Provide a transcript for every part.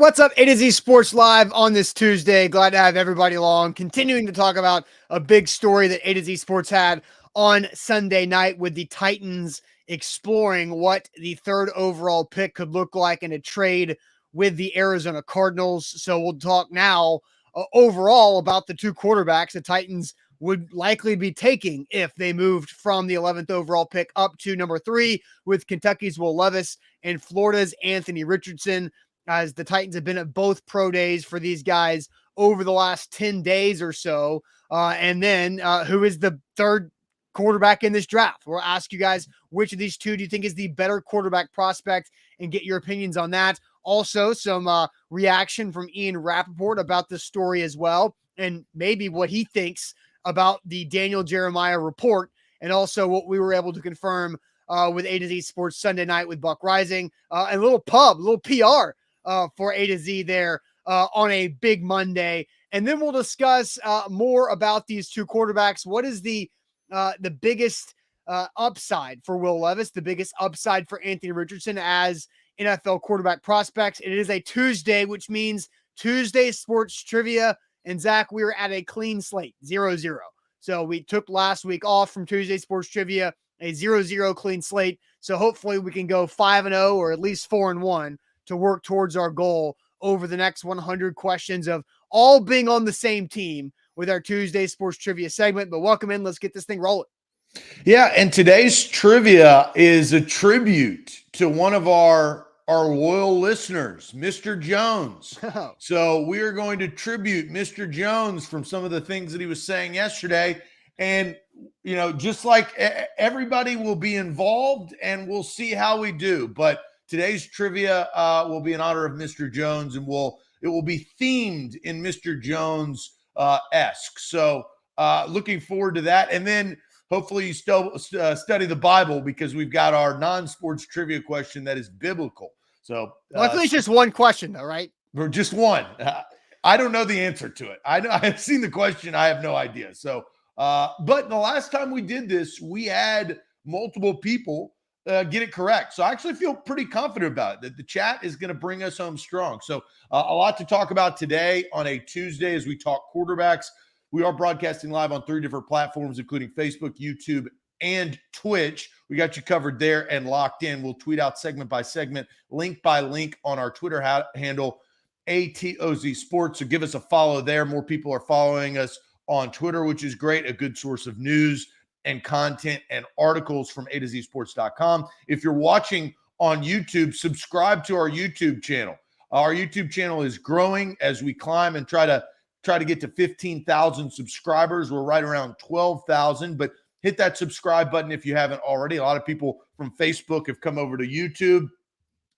What's up, A to Z Sports Live on this Tuesday. Glad to have everybody along. Continuing to talk about a big story that A to Z Sports had on Sunday night with the Titans exploring what the third overall pick could look like in a trade with the Arizona Cardinals. So we'll talk now overall about the two quarterbacks the Titans would likely be taking if they moved from the 11th overall pick up to number 3 with Kentucky's Will Levis and Florida's Anthony Richardson, as the Titans have been at both pro days for these guys over the last 10 days or so. And then who is the third quarterback in this draft? We'll ask you guys which of these two do you think is the better quarterback prospect and get your opinions on that. Also, some reaction from Ian Rappaport about this story as well, and maybe what he thinks about the Daniel Jeremiah report, and also what we were able to confirm with A to Z Sports Sunday night with Buck Rising, and a little PR for A to Z there on a big Monday. And then we'll discuss more about these two quarterbacks. What is the biggest upside for Will Levis, the biggest upside for Anthony Richardson as NFL quarterback prospects? It is a Tuesday, which means Tuesday sports trivia. And Zach, we were at a clean slate, 0-0. So we took last week off from Tuesday sports trivia, a 0-0 clean slate. So hopefully we can go 5-0 or at least 4-1 to work towards our goal over the next 100 questions of all being on the same team with our Tuesday sports trivia segment. But welcome in. Let's get this thing rolling. Yeah, and today's trivia is a tribute to one of our loyal listeners, Mr. Jones. So we are going to tribute Mr. Jones from some of the things that he was saying yesterday. And, you know, just like everybody will be involved, and we'll see how we do. But today's trivia will be in honor of Mr. Jones, and it will be themed in Mr. Jones esque. So looking forward to that. And then hopefully you still study the Bible, because we've got our non-sports trivia question that is biblical. So luckily it's just one question though, right? Or just one. I don't know the answer to it. I've seen the question. I have no idea. So, but the last time we did this, we had multiple people get it correct. So I actually feel pretty confident about it, that the chat is going to bring us home strong. So a lot to talk about today on a Tuesday as we talk quarterbacks. We are broadcasting live on 3 different platforms, including Facebook, YouTube, and Twitch. We got you covered there and locked in. We'll tweet out segment by segment, link by link on our Twitter handle, ATOZ Sports. So give us a follow there. More people are following us on Twitter, which is great. A good source of news and content and articles from A2Zsports.com. If you're watching on YouTube, subscribe to our YouTube channel. Our YouTube channel is growing as we climb and try to get to 15,000 subscribers. We're right around 12,000, but hit that subscribe button if you haven't already. A lot of people from Facebook have come over to YouTube,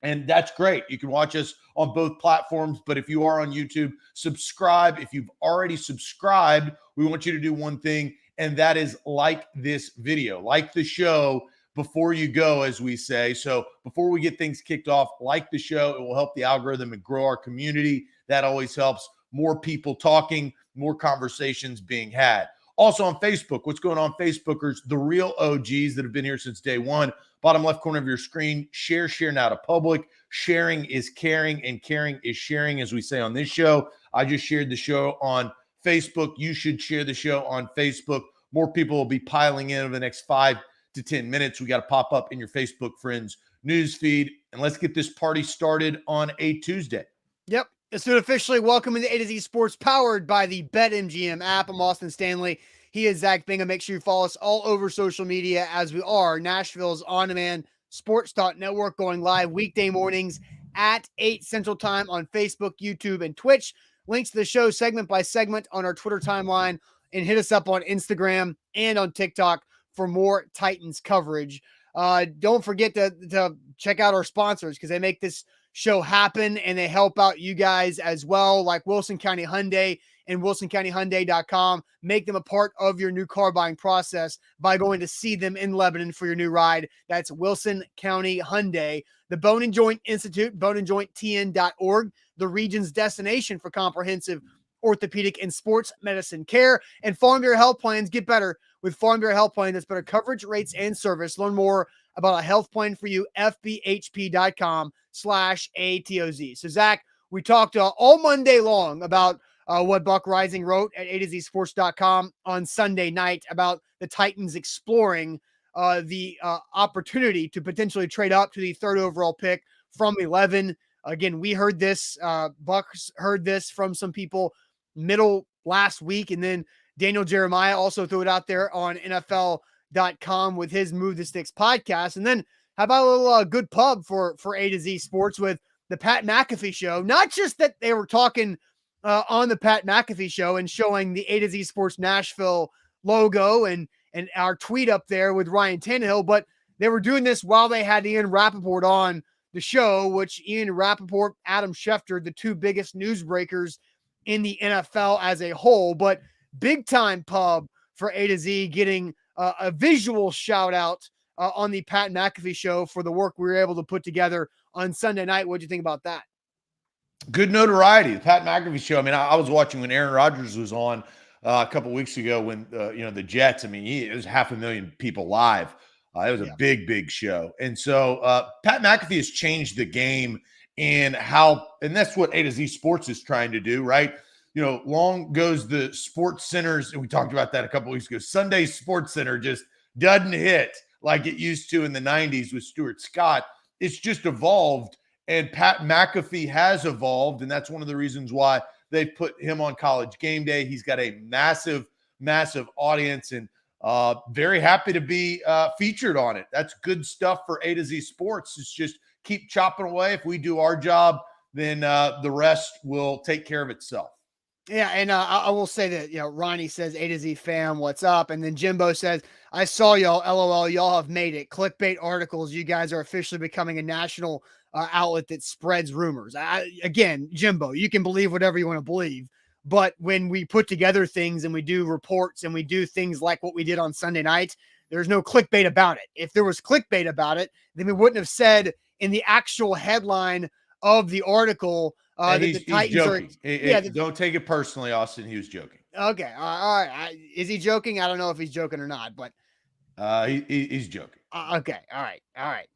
and that's great. You can watch us on both platforms, but if you are on YouTube, subscribe. If you've already subscribed, we want you to do one thing, and that is like this video. Like the show before you go, as we say. So before we get things kicked off, like the show. It will help the algorithm and grow our community. That always helps. More people talking, more conversations being had. Also on Facebook, what's going on, Facebookers? The real OGs that have been here since day one. Bottom left corner of your screen, share now to public. Sharing is caring, and caring is sharing, as we say on this show. I just shared the show on Facebook. You should share the show on Facebook. More people will be piling in over the next 5 to 10 minutes. We got to pop up in your Facebook friends news feed, and let's get this party started on a Tuesday. Yep. Let's do it officially. Welcome to A to Z Sports, powered by the BetMGM app. I'm Austin Stanley. He is Zach Bingham. Make sure you follow us all over social media, as we are Nashville's on-demand sports talk network, going live weekday mornings at 8 Central Time on Facebook, YouTube, and Twitch. Links to the show segment by segment on our Twitter timeline, and hit us up on Instagram and on TikTok for more Titans coverage. Don't forget to check out our sponsors, because they make this show happen, and they help out you guys as well, like Wilson County Hyundai and WilsonCountyHyundai.com. Make them a part of your new car buying process by going to see them in Lebanon for your new ride. That's Wilson County Hyundai. The Bone and Joint Institute, boneandjointtn.org, the region's destination for comprehensive orthopedic and sports medicine care. And Farm Bureau Health Plans. Get better with Farm Bureau Health Plan. That's better coverage, rates, and service. Learn more about a health plan for you, fbhp.com/ATOZ. So, Zach, We talked all Monday long about what Buck Rising wrote at A2ZSports.com on Sunday night about the Titans exploring the opportunity to potentially trade up to the 3rd overall pick from 11. Again, we heard this, Bucks heard this from some people middle last week, and then Daniel Jeremiah also threw it out there on NFL.com with his Move the Sticks podcast. And then how about a little good pub for A to Z Sports with the Pat McAfee show? Not just that they were talking on the Pat McAfee show and showing the A to Z Sports Nashville logo and our tweet up there with Ryan Tannehill, but they were doing this while they had Ian Rappaport on the show, which Ian Rappaport, Adam Schefter, the two biggest newsbreakers in the NFL as a whole, but big time pub for A to Z, getting a visual shout out on the Pat McAfee show for the work we were able to put together on Sunday night. What'd you think about that? Good notoriety. The Pat McAfee show. I mean, I was watching when Aaron Rodgers was on a couple of weeks ago when, the Jets, I mean, it was 500,000 people live. It was a big show. And so Pat McAfee has changed the game in how, and that's what A to Z Sports is trying to do, right? Long goes the sports centers, and we talked about that a couple of weeks ago. Sunday Sports Center just doesn't hit like it used to in the 90s with Stuart Scott. It's just evolved, and Pat McAfee has evolved, and that's one of the reasons why they put him on College Game Day. He's got a massive audience, and very happy to be featured on it. That's good stuff for A to Z Sports. It's just keep chopping away. If we do our job, then the rest will take care of itself. Yeah, and I will say that, Ronnie says A to Z fam, what's up? And then Jimbo says, I saw y'all, LOL, y'all have made it. Clickbait articles, you guys are officially becoming a national outlet that spreads rumors. Again, Jimbo, you can believe whatever you want to believe, but when we put together things and we do reports and we do things like what we did on Sunday night, there's no clickbait about it. If there was clickbait about it, then we wouldn't have said in the actual headline of the article that the Titans joking. Don't take it personally, Austin. He was joking. Okay. All right. Is he joking? I don't know if he's joking or not, but he's joking. Okay. All right.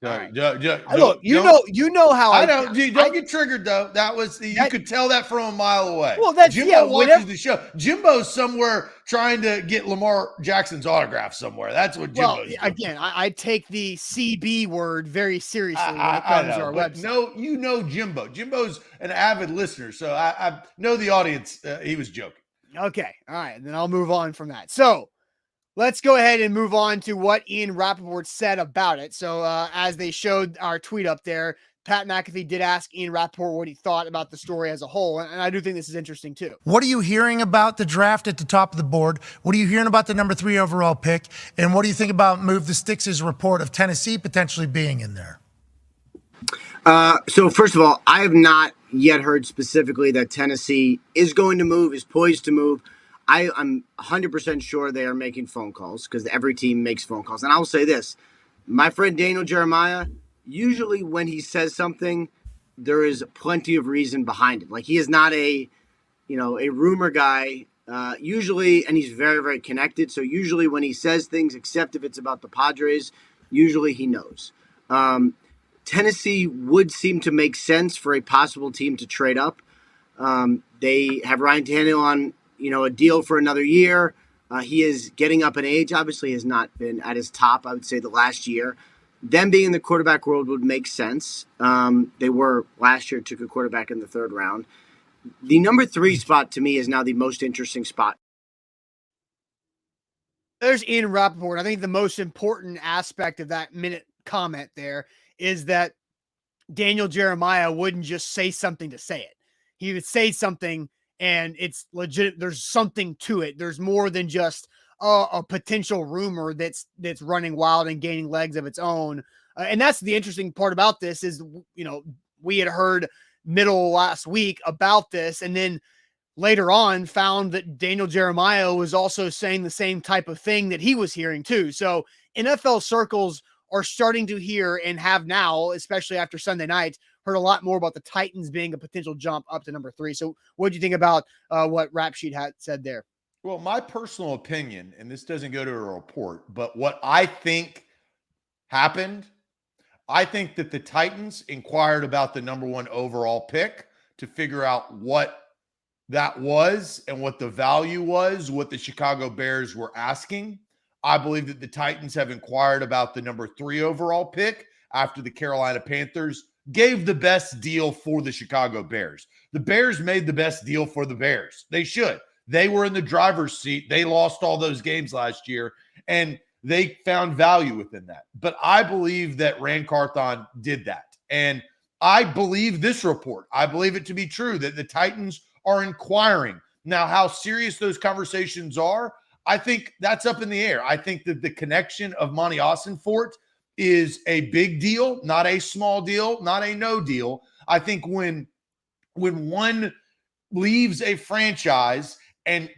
Look, you know how I know. Don't get triggered though. That was you could tell that from a mile away. Well, that's Jimbo watches the show. Jimbo's somewhere trying to get Lamar Jackson's autograph somewhere. That's what Jimbo's doing. Again, I take the CB word very seriously when it comes to our website. No, Jimbo. Jimbo's an avid listener, so I know the audience. He was joking. Okay. All right. Then I'll move on from that. So let's go ahead and move on to what Ian Rappaport said about it. So as they showed our tweet up there, Pat McAfee did ask Ian Rappaport what he thought about the story as a whole. And I do think this is interesting too. What are you hearing about the draft at the top of the board? What are you hearing about the number 3 overall pick? And what do you think about Move the Sticks' report of Tennessee potentially being in there? So first of all, I have not yet heard specifically that Tennessee is going to move, is poised to move. I'm 100% sure they are making phone calls because every team makes phone calls. And I will say this, my friend Daniel Jeremiah, usually when he says something, there is plenty of reason behind it. Like he is not a rumor guy usually, and he's very, very connected. So usually when he says things, except if it's about the Padres, usually he knows. Tennessee would seem to make sense for a possible team to trade up. They have Ryan Tannehill on a deal for another year. He is getting up in age, obviously has not been at his top, I would say, the last year. Them being in the quarterback world would make sense. They were last year, took a quarterback in the 3rd round. The number 3 spot to me is now the most interesting spot. There's Ian Rappaport. I think the most important aspect of that minute comment there is that Daniel Jeremiah wouldn't just say something to say it. He would say something and it's legit. There's something to it. There's more than just a potential rumor that's running wild and gaining legs of its own. And that's the interesting part about this is, we had heard middle last week about this. And then later on found that Daniel Jeremiah was also saying the same type of thing that he was hearing too. So NFL circles are starting to hear and have now, especially after Sunday night, heard a lot more about the Titans being a potential jump up to number 3. So what do you think about what Rap Sheet had said there? Well, my personal opinion, and this doesn't go to a report, but what I think happened, I think that the Titans inquired about the number 1 overall pick to figure out what that was and what the value was, what the Chicago Bears were asking. I believe that the Titans have inquired about the number 3 overall pick after the Carolina Panthers gave the best deal for the Chicago Bears. The Bears made the best deal for the Bears. They should. They were in the driver's seat. They lost all those games last year, and they found value within that. But I believe that Rand Carthon did that. And I believe this report. I believe it to be true that the Titans are inquiring. Now, how serious those conversations are, I think that's up in the air. I think that the connection of Monty Ossenfort is a big deal, not a small deal, not a no deal. I think when one leaves a franchise and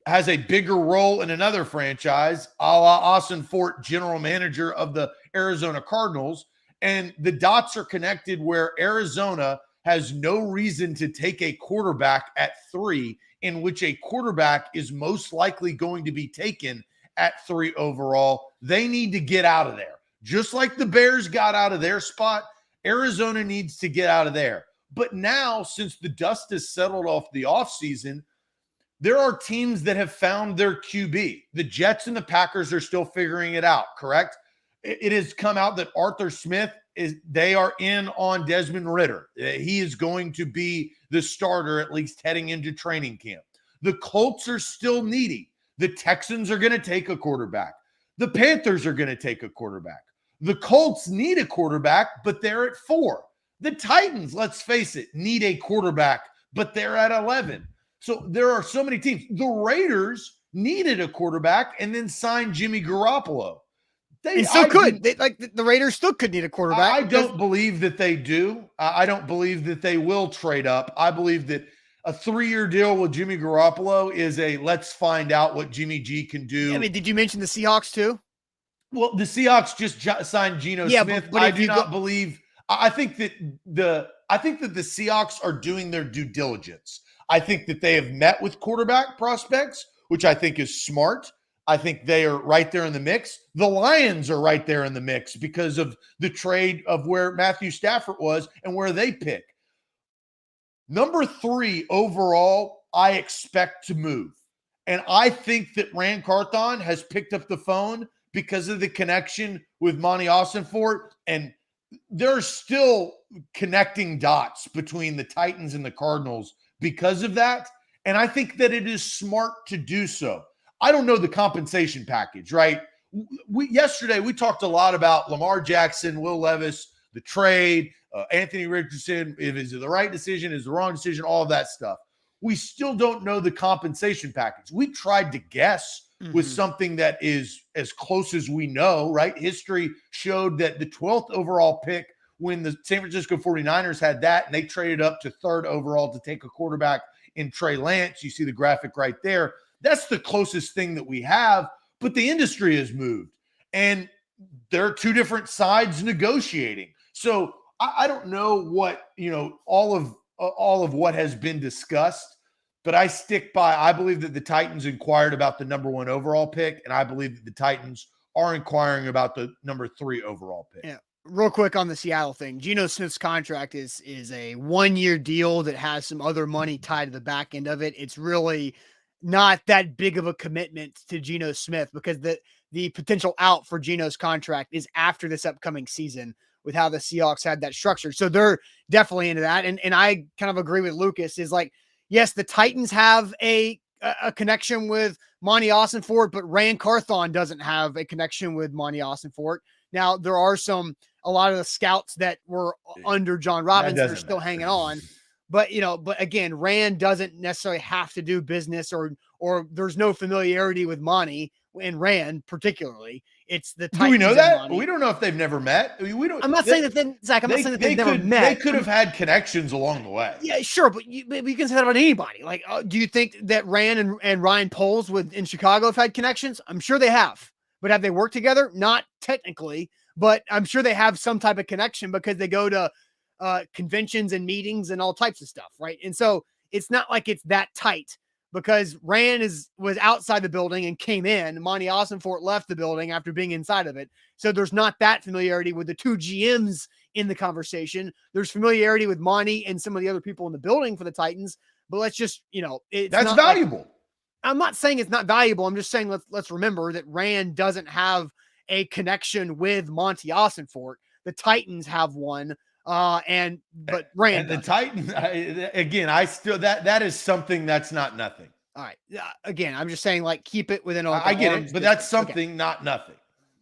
has a bigger role in another franchise, a la Ossenfort, general manager of the Arizona Cardinals, and the dots are connected where Arizona has no reason to take a quarterback at 3, in which a quarterback is most likely going to be taken at 3 overall. They need to get out of there. Just like the Bears got out of their spot, Arizona needs to get out of there. But now, since the dust has settled off the offseason, there are teams that have found their QB. The Jets and the Packers are still figuring it out, correct? It has come out that Arthur Smith they are in on Desmond Ridder. He is going to be the starter, at least heading into training camp. The Colts are still needy. The Texans are going to take a quarterback. The Panthers are going to take a quarterback. The Colts need a quarterback, but they're at 4. The Titans, let's face it, need a quarterback, but they're at 11. So there are so many teams. The Raiders needed a quarterback and then signed Jimmy Garoppolo. They still could. The Raiders still could need a quarterback. I don't believe that they do. I don't believe that they will trade up. I believe that a 3-year deal with Jimmy Garoppolo is a let's find out what Jimmy G can do. I mean, did you mention the Seahawks too? Well, the Seahawks just signed Geno Smith. But I do not believe. I think that the Seahawks are doing their due diligence. I think that they have met with quarterback prospects, which I think is smart. I think they are right there in the mix. The Lions are right there in the mix because of the trade of where Matthew Stafford was and where they pick. Number 3 overall, I expect to move. And I think that Rand Carthon has picked up the phone because of the connection with Monty Ossenfort. And they're still connecting dots between the Titans and the Cardinals because of that. And I think that it is smart to do so. I don't know the compensation package, right? Yesterday, we talked a lot about Lamar Jackson, Will Levis, the trade, Anthony Richardson. Is it the right decision? Is it the wrong decision? All of that stuff. We still don't know the compensation package. We tried to guess with something that is as close as we know, right? History showed that the 12th overall pick, when the San Francisco 49ers had that, and they traded up to 3rd overall to take a quarterback in Trey Lance. You see the graphic right there. That's the closest thing that we have, but the industry has moved, and there are 2 different sides negotiating. So I don't know what, all of what has been discussed, but I stick by, I believe that the Titans inquired about the number 1 overall pick, and I believe that the Titans are inquiring about the number 3 overall pick. Yeah. Real quick on the Seattle thing. Geno Smith's contract is a 1-year deal that has some other money tied to the back end of it. It's really not that big of a commitment to Geno Smith because the potential out for Geno's contract is after this upcoming season with how the Seahawks had that structured. So they're definitely into that. And I kind of agree with Lucas is like, yes, the Titans have a connection with Monty Ossenfort, but Rand Carthon doesn't have a connection with Monty Ossenfort. Now there are a lot of the scouts that were under John Robbins that are still hanging on. But, but again, Rand doesn't necessarily have to do business or there's no familiarity with Monty and Rand particularly. It's the Titans. Do we know that? We don't know if they've never met. We don't. I'm not saying that, Zach. I'm not saying that they've never met. They could have had connections along the way. Yeah, sure, but you can say that about anybody. Like, do you think that Rand and Ryan Poles in Chicago have had connections? I'm sure they have. But have they worked together? Not technically, but I'm sure they have some type of connection because they go to conventions and meetings and all types of stuff, right? And so it's not like it's that tight because Rand was outside the building and came in. Monty Ossenfort left the building after being inside of it. So there's not that familiarity with the 2 GMs in the conversation. There's familiarity with Monty and some of the other people in the building for the Titans, but let's just, that's valuable. I'm not saying it's not valuable. I'm just saying let's remember that Rand doesn't have a connection with Monty Ossenfort. The Titans have one, but Rand and the Titans again. I still that is something that's not nothing. All right. Again, I'm just saying, keep it within. I get it, but that's something, not nothing.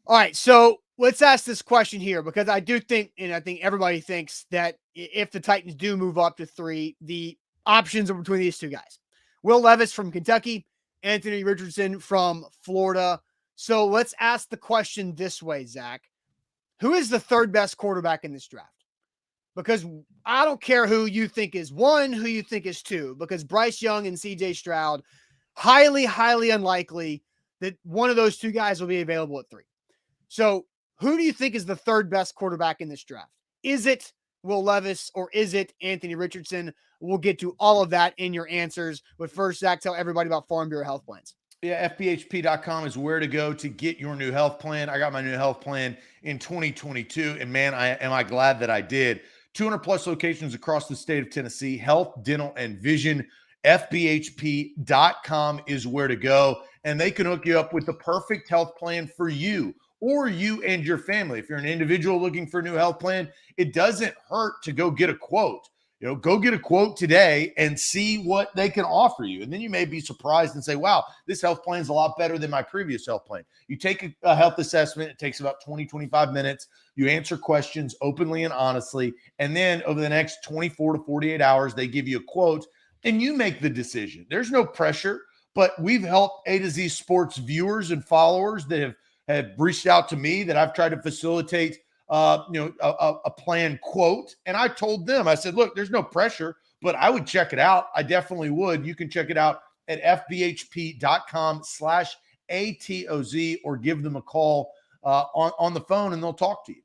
All right. So let's ask this question here, because I do think, and I think everybody thinks that if the Titans do move up to 3, the options are between these two guys: Will Levis from Kentucky, Anthony Richardson from Florida. So let's ask the question this way, Zach. Who is the third best quarterback in this draft? Because I don't care who you think is 1, who you think is 2, because Bryce Young and CJ Stroud, highly, highly unlikely that one of those 2 guys will be available at 3. So who do you think is the third best quarterback in this draft? Is it Will Levis or is it Anthony Richardson? We'll get to all of that in your answers. But first, Zach, tell everybody about Farm Bureau Health Plans. Yeah, FBHP.com is where to go to get your new health plan. I got my new health plan in 2022, and man, am I glad that I did. 200 plus locations across the state of Tennessee, health, dental, and vision. FBHP.com is where to go, and they can hook you up with the perfect health plan for you or you and your family. If you're an individual looking for a new health plan, it doesn't hurt to go get a quote. Go get a quote today and see what they can offer you. And then you may be surprised and say, wow, this health plan is a lot better than my previous health plan. You take a health assessment. It takes about 20, 25 minutes. You answer questions openly and honestly. And then over the next 24 to 48 hours, they give you a quote and you make the decision. There's no pressure, but we've helped A to Z Sports viewers and followers that have reached out to me that I've tried to facilitate a plan quote. And I told them, I said, look, there's no pressure, but I would check it out. I definitely would. You can check it out at fbhp.com/ATOZ or give them a call on the phone and they'll talk to you.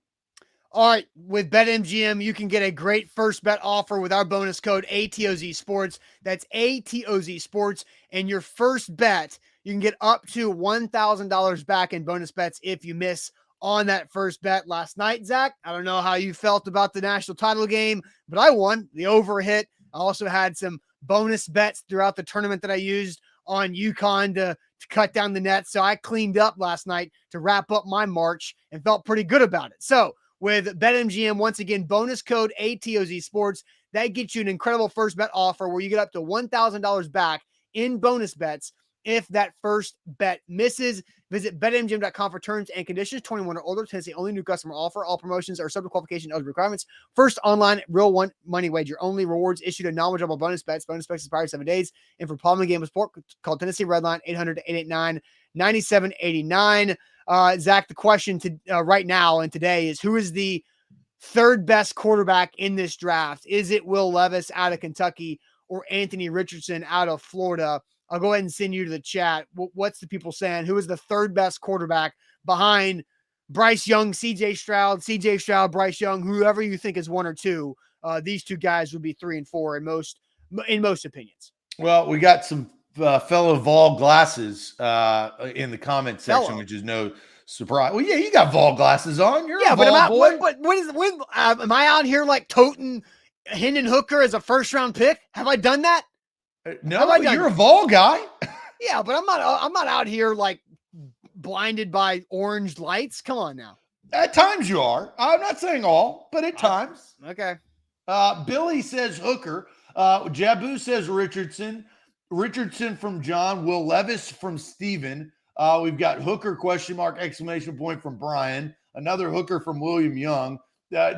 All right. With BetMGM, you can get a great first bet offer with our bonus code ATOZ Sports. That's ATOZ Sports. And your first bet, you can get up to $1,000 back in bonus bets if you miss on that first bet last night. Zach, I don't know how you felt about the national title game, but I won. The over hit. I also had some bonus bets throughout the tournament that I used on UConn to cut down the net. So I cleaned up last night to wrap up my March and felt pretty good about it. So with BetMGM, once again, bonus code ATOZ Sports, that gets you an incredible first bet offer where you get up to $1,000 back in bonus bets if that first bet misses. Visit BetMGM.com for terms and conditions. 21 or older. Tennessee only. New customer offer. All promotions are subject to qualification and eligibility requirements. First online real one money wager only. Rewards issued in non-withdrawable bonus bets. Bonus bets expire 7 days. And for problem game of sport, call Tennessee Redline 800-889-9789. Zach, the question to right now and today is, who is the third best quarterback in this draft? Is it Will Levis out of Kentucky or Anthony Richardson out of Florida? I'll go ahead and send you to the chat. What's the people saying? Who is the third best quarterback behind Bryce Young, CJ Stroud, Bryce Young, whoever you think is 1 or 2? These 2 guys would be 3 and 4 in most opinions. Well, we got some fellow Vol glasses in the comment section, which is no surprise. Well, yeah, you got Vol glasses on. You're a Vol boy. But when am I out here toting Hendon Hooker as a first round pick? Have I done that? No, but you're a Vol guy. Yeah, but I'm not out here blinded by orange lights. Come on now. At times you are. I'm not saying all, but at times. Okay. Billy says Hooker. Jabu says Richardson. Richardson from John. Will Levis from Steven. We've got Hooker ? From Brian. Another Hooker from William Young.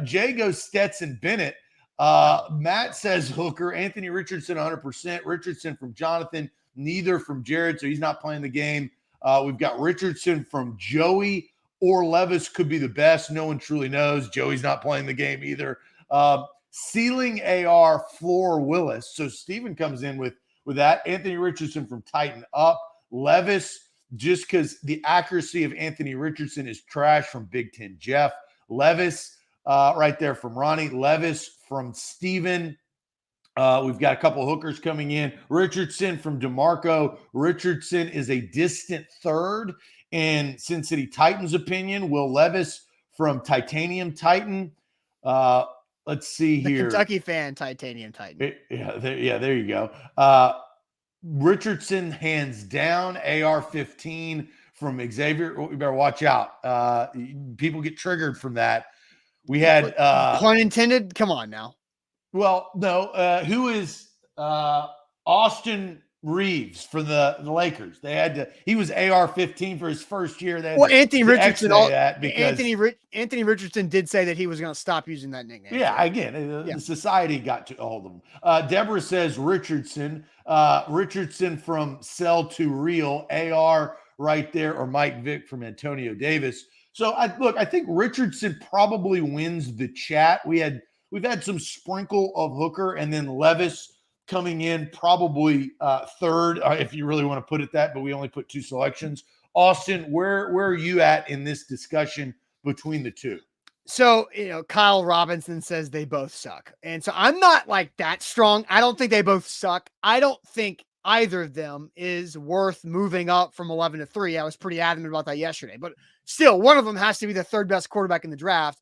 Jay goes Stetson Bennett. Matt says Hooker. Anthony Richardson 100%. Richardson from Jonathan. Neither from Jared, so he's not playing the game. We've got Richardson from Joey, or Levis could be the best. No one truly knows. Joey's not playing the game either. Ceiling AR, Floor Willis. So Steven comes in with that. Anthony Richardson from Titan up. Levis, just because the accuracy of Anthony Richardson is trash, from Big Ten Jeff. Levis right there from Ronnie. Levis from Steven. We've got a couple of hookers coming in. Richardson from DeMarco. Richardson is a distant third in Sin City Titans' opinion. Will Levis from Titanium Titan. Let's see The here. Kentucky fan, Titanium Titan. There you go. Richardson, hands down, AR-15 from Xavier. We better watch out. People get triggered from that. We had pun intended. Come on now. Well, no. Who is Austin Reeves for the Lakers? He was AR-15 for his first year. Anthony Richardson. Because Anthony Richardson did say that he was going to stop using that nickname. Yeah, again, the society got to hold him. Deborah says Richardson. Richardson from Sell to Real. AR right there, or Mike Vick from Antonio Davis. So I think Richardson probably wins the chat. We've had some sprinkle of Hooker, and then Levis coming in probably third, if you really want to put it that, but we only put 2 selections. Austin, where are you at in this discussion between the two? So, Kyle Robinson says they both suck. And so I'm not like that strong. I don't think they both suck. I don't think either of them is worth moving up from 11 to 3. I was pretty adamant about that yesterday, but still, one of them has to be the third best quarterback in the draft.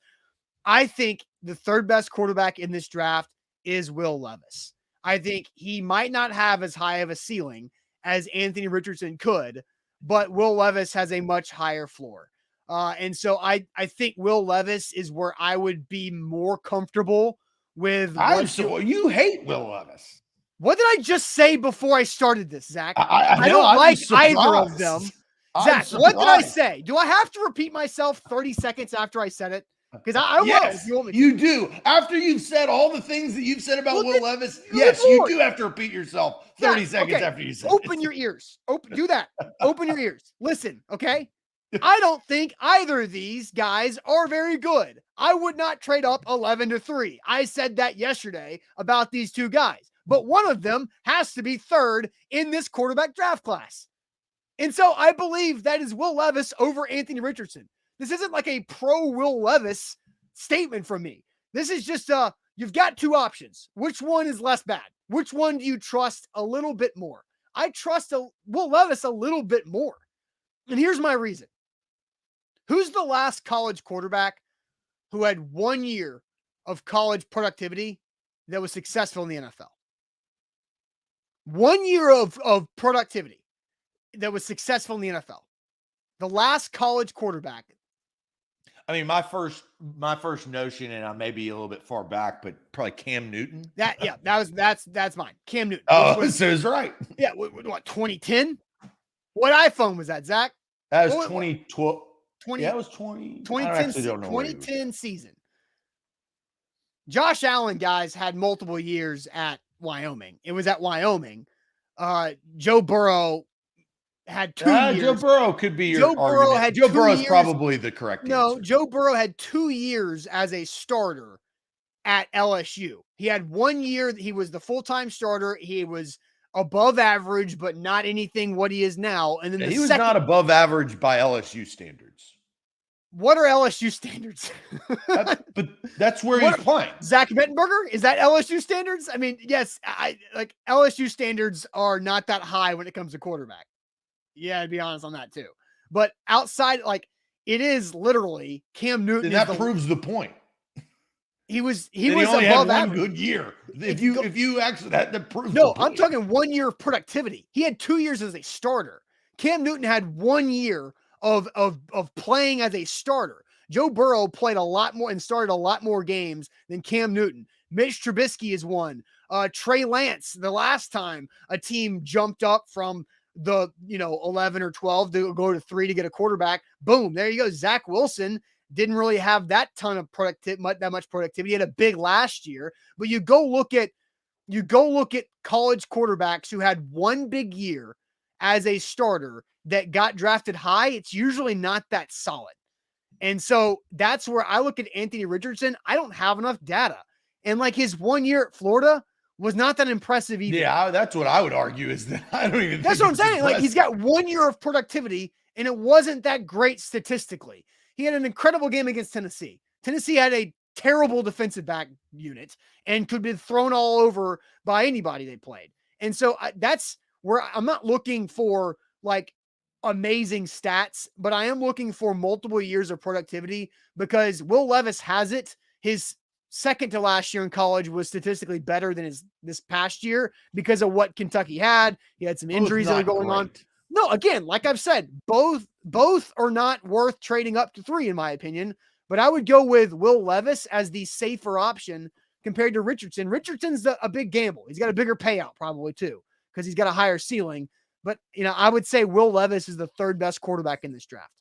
I think the third best quarterback in this draft is Will Levis. I think he might not have as high of a ceiling as Anthony Richardson could, but Will Levis has a much higher floor. And so I think Will Levis is where I would be more comfortable with. You hate Will Levis. What did I just say before I started this, Zach? I don't like either of them. Zach, what did I say? Do I have to repeat myself 30 seconds after I said it? Because I will. Yes, you do. After you've said all the things that you've said about Will Levis, yes, you do have to repeat yourself 30 seconds after you said it. Open your ears. Do that. Open your ears. Listen, okay? I don't think either of these guys are very good. I would not trade up 11 to 3. I said that yesterday about these two guys, but one of them has to be third in this quarterback draft class. And so I believe that is Will Levis over Anthony Richardson. This isn't like a pro Will Levis statement from me. This is just you've got 2 options. Which one is less bad? Which one do you trust a little bit more? I trust Will Levis a little bit more. And here's my reason. Who's the last college quarterback who had 1 year of college productivity that was successful in the NFL? 1 year of productivity that was successful in the NFL. The last college quarterback. I mean, my first notion, and I may be a little bit far back, but probably Cam Newton. That's mine. Cam Newton. Oh, so it's right. Yeah, what 2010? What iPhone was that, Zach? That was 2012. 20, yeah, it was 2010 season. Josh Allen, guys, had multiple years at Wyoming. It was at Wyoming. Joe Burrow had 2 years. Joe Burrow could be your argument. Joe Burrow is probably the correct answer. Joe Burrow had 2 years as a starter at LSU. He had 1 year that he was the full-time starter. He was above average, but not anything what he is now. And then he was not above average by LSU standards. What are LSU standards? But that's where he's playing. Zach Mettenberger? Is that LSU standards? I mean, yes, like LSU standards are not that high when it comes to quarterback. Yeah, to be honest on that too. But outside, like it is literally Cam Newton. And that proves the point. He was only above had average. 1 good year. If you actually that proves. No, I'm talking 1 year of productivity. He had 2 years as a starter. Cam Newton had 1 year of playing as a starter. Joe Burrow played a lot more and started a lot more games than Cam Newton. Mitch Trubisky is one. Trey Lance, the last time a team jumped up from the 11 or 12 to go to 3 to get a quarterback, boom, there you go. Zach Wilson didn't really have that ton of that much productivity. He had a big last year, but you go look at college quarterbacks who had 1 big year as a starter that got drafted high. It's usually not that solid. And so that's where I look at Anthony Richardson. I don't have enough data. And like his 1 year at Florida was not that impressive either. Yeah, that's what I would argue is that I don't even That's what I'm saying. Like he's got 1 year of productivity and it wasn't that great statistically. He had an incredible game against Tennessee. Tennessee had a terrible defensive back unit and could be thrown all over by anybody they played. And so that's where I'm not looking for like amazing stats, but I am looking for multiple years of productivity because Will Levis has it. His second to last year in college was statistically better than this past year because of what Kentucky had. He had some injuries that were going on. No, again, like I've said, both are not worth trading up to 3, in my opinion. But I would go with Will Levis as the safer option compared to Richardson. Richardson's a big gamble. He's got a bigger payout probably too because he's got a higher ceiling. But, I would say Will Levis is the 3rd best quarterback in this draft.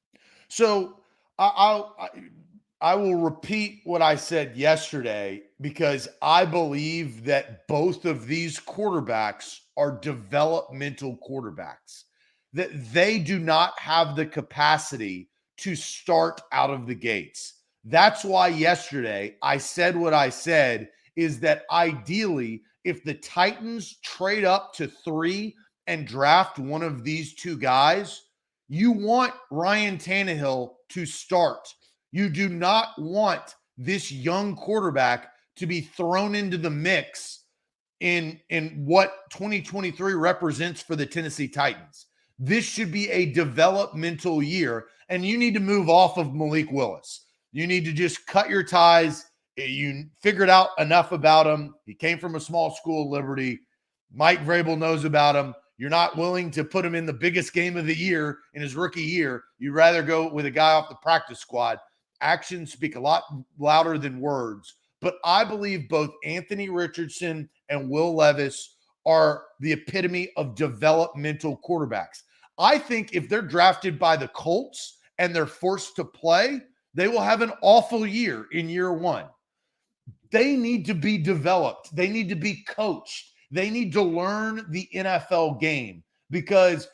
So I will repeat what I said yesterday because I believe that both of these quarterbacks are developmental quarterbacks, that they do not have the capacity to start out of the gates. That's why yesterday I said what I said, is that ideally, if the Titans trade up to 3 and draft one of these 2 guys, you want Ryan Tannehill to start. You do not want this young quarterback to be thrown into the mix in what 2023 represents for the Tennessee Titans. This should be a developmental year, and you need to move off of Malik Willis. You need to just cut your ties. You figured out enough about him. He came from a small school, Liberty. Mike Vrabel knows about him. You're not willing to put him in the biggest game of the year in his rookie year. You'd rather go with a guy off the practice squad. Actions speak a lot louder than words. But I believe both Anthony Richardson and Will Levis are the epitome of developmental quarterbacks. I think if they're drafted by the Colts and they're forced to play, they will have an awful year in year 1. They need to be developed. They need to be coached. They need to learn the NFL game because,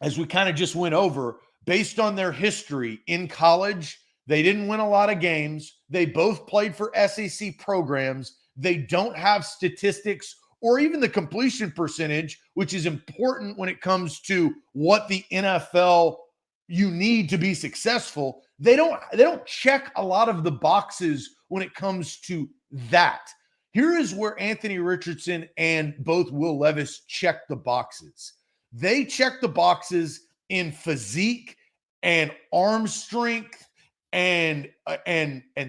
as we kind of just went over, based on their history in college, they didn't win a lot of games. They both played for SEC programs. They don't have statistics or even the completion percentage, which is important when it comes to what the NFL you need to be successful. They don't check a lot of the boxes when it comes to that. Here is where Anthony Richardson and both Will Levis check the boxes. They check the boxes in physique and arm strength and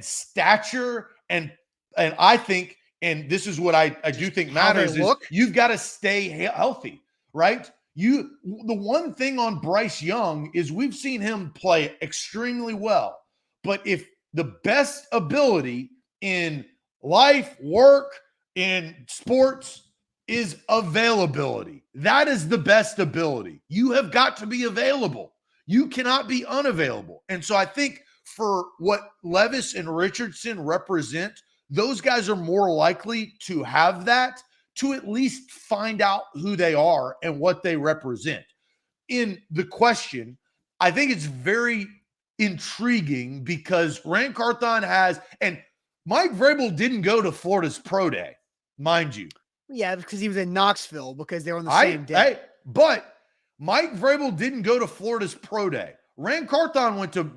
stature and I think, and this is what I do think matters, is you've got to stay healthy, right? The one thing on Bryce Young is we've seen him play extremely well, but if the best ability in life, work, in sports is availability, that is the best ability. You have got to be available. You cannot be unavailable. And so I think for what Levis and Richardson represent, those guys are more likely to have that, to at least find out who they are and what they represent. In the question, I think it's very intriguing because Rand Carthon has, and Mike Vrabel didn't go to Florida's Pro Day, mind you. Yeah, because he was in Knoxville because they were on the same day. But Mike Vrabel didn't go to Florida's Pro Day. Rand Carthon went to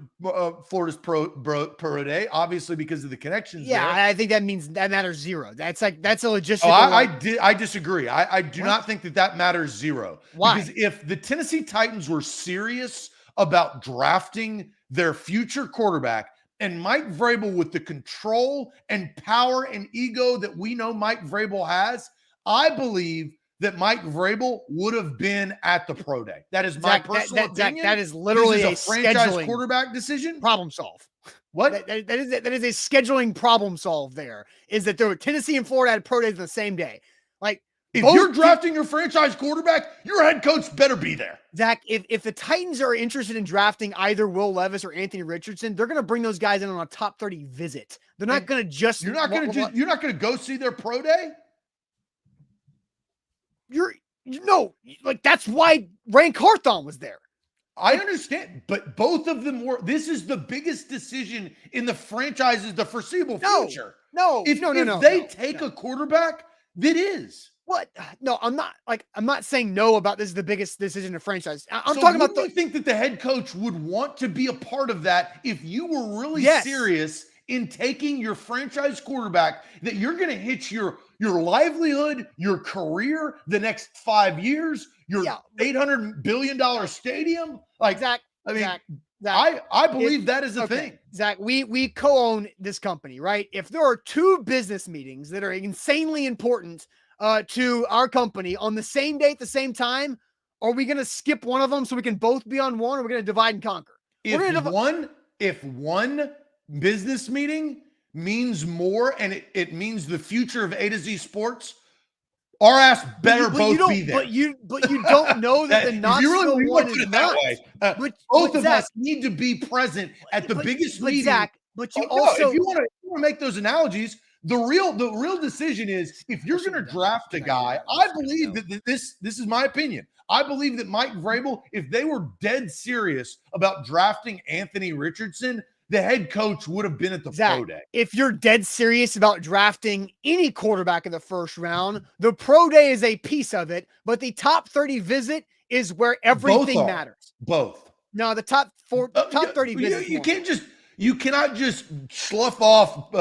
Florida's Pro Day, obviously because of the connections. Yeah, there. I think that means that matters zero. That's a logistical. I disagree. I do not think that matters zero. Why? Because if the Tennessee Titans were serious about drafting their future quarterback, and Mike Vrabel, with the control and power and ego that we know Mike Vrabel has, I believe that Mike Vrabel would have been at the Pro Day. That is my personal opinion. That is literally a franchise scheduling quarterback decision. Problem solve. What? That is a scheduling problem solve. There is that there were Tennessee and Florida had Pro Days on the same day. Like, if you're drafting your franchise quarterback, your head coach better be there. Zach, if the Titans are interested in drafting either Will Levis or Anthony Richardson, they're going to bring those guys in on a top 30 visit. They're not going to just. You're not going to go see their Pro Day. That's why Rand Carthon was there. I understand, but both of them were. This is the biggest decision in the franchise's the foreseeable future. If they take a quarterback, that is. What? No, I'm not saying no about this is the biggest decision in franchise. I'm talking about. Do you think that the head coach would want to be a part of that if you were really serious in taking your franchise quarterback, that you're going to hit your livelihood, your career, the next 5 years, your $800 billion stadium? Zach, Zach, I believe that is a thing. Zach, we co-own this company, right? If there are two business meetings that are insanely important to our company on the same day at the same time, are we going to skip one of them so we can both be on one, or we're going to divide and conquer? If one business meeting means more and it means the future of A to Z sports, our ass better both be there. But you don't know that the Knoxville one is not. Both of us need to be present at the biggest meeting. Zach, but you also, if you want to make those analogies, the real decision is, if you're going to draft a guy, I believe that this is my opinion. I believe that Mike Vrabel, if they were dead serious about drafting Anthony Richardson, the head coach would have been at the pro day. If you're dead serious about drafting any quarterback in the first round, the pro day is a piece of it, but the top 30 visit is where everything matters. Both. No, the top 30 visits. You cannot just slough off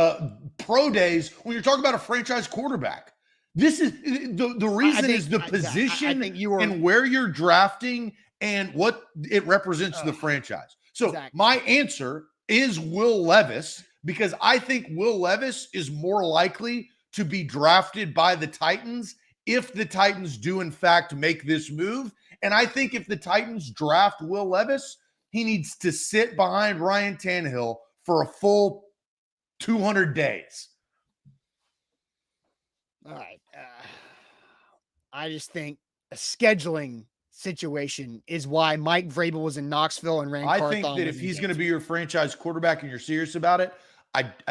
pro days when you're talking about a franchise quarterback. This is the reason is the position and where you're drafting and what it represents to the franchise. So my answer is Will Levis, because I think Will Levis is more likely to be drafted by the Titans if the Titans do in fact make this move. And I think if the Titans draft Will Levis, he needs to sit behind Ryan Tannehill for a full 200 days. All right. I just think a scheduling situation is why Mike Vrabel was in Knoxville and ran. I think that if he's going to be your franchise quarterback and you're serious about it,